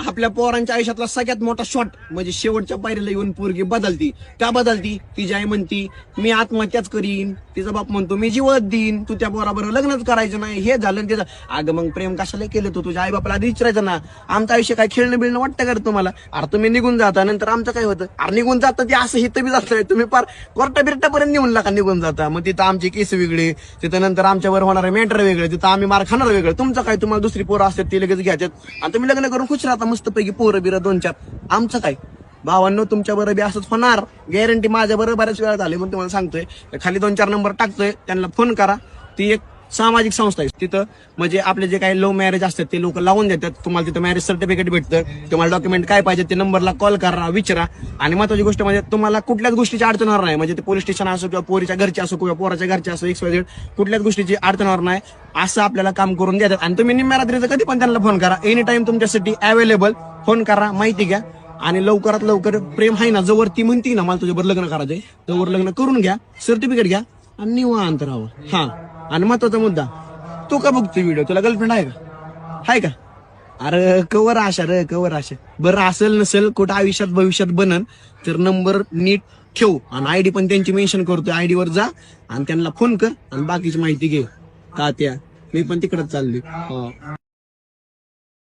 आपल्या पोरांच्या आयुष्यातला सगळ्यात मोठा शॉट म्हणजे शेवटच्या पायरीला येऊन पोरगी बदलती. त्या बदलती तिची आई म्हणती मी आत्महत्याच करीन, तिचा बाप म्हणतो मी जीवत देईन, तू त्या पोराबरोबर लग्नच करायचं नाही, हे झालं ते. अगं मग प्रेम कशाला केलं तू? तुझ्या आई बापाला आधी विचारायचं ना, आमचं आयुष्य काय खेळणं बिळणं वाटतं का तुम्हाला? अरे तुम्ही निघून जाता, नंतर आमचं काय होतं? अरे निघून जातं ते असं हित बी जातं, तुम्ही पार कोर्टा बिरटापर्यंत निघून लागा निघून जाता. मग तिथं आमची केस वेगळे, तिथं नंतर आमच्यावर होणारे मॅटर वेगळे, तिथं आम्ही मार खाणार वेगळं. तुमचं काय? तुम्हाला दुसरी पोरं असतात ते लगेच घ्यायच्यात आणि तुम्ही लग्न करून खुश राहता मस्तपैकी, पोरं बिरं 2-4. आमचं काय भावांनो? तुमच्या बरोबर असंच होणार गॅरंटी. माझ्या बरोबर बऱ्याच वेळा झाले, पण तुम्हाला सांगतोय खाली 2-4 नंबर टाकतोय, त्यांना फोन करा. ती एक सामाजिक संस्था आहे तिथं, म्हणजे आपले जे काही लव्ह मॅरेज असतात ते लोक लावून देतात. तुम्हाला तिथं मॅरेज सर्टिफिकेट भेटतं, तुम्हाला डॉक्युमेंट काय पाहिजे ते नंबरला कॉल करा, विचारा. आणि महत्वाची गोष्ट म्हणजे तुम्हाला कुठल्याच गोष्टीची अडचण होणार नाही. म्हणजे ते पोलीस स्टेशन असो किंवा पोरीच्या घरचे असो किंवा पोराच्या घरचे असो, XYZ कुठल्याच गोष्टीची अडचण होणार नाही. असं आपल्याला काम करून देतात. आणि तुम्ही निम्म्या रात्रीचं कधी पण त्यांना फोन करा, एनी टाइम तुमच्यासाठी अवेलेबल. फोन करा, माहिती घ्या आणि लवकरात लवकर. प्रेम आहे ना, जवळ ती म्हणती ना मला तुझ्याबरोबर लग्न करायचंय, तोवर लग्न करून घ्या, सर्टिफिकेट घ्या आणि निवांत राहावं. हा, आणि महत्वाचा मुद्दा, तू का बघतोय व्हिडिओ? तुला गर्लफ्रेंड आहे का? आहे का? अरे कवर आशा रे, कवर आशा. बरं असेल नसेल कुठं आयुष्यात भविष्यात बनन तर नंबर नीट ठेव आणि आयडी पण त्यांची मेन्शन करतोय. आयडी वर जा आणि त्यांना फोन कर आणि बाकीची माहिती घे. तात्या मी पण तिकडच चालली.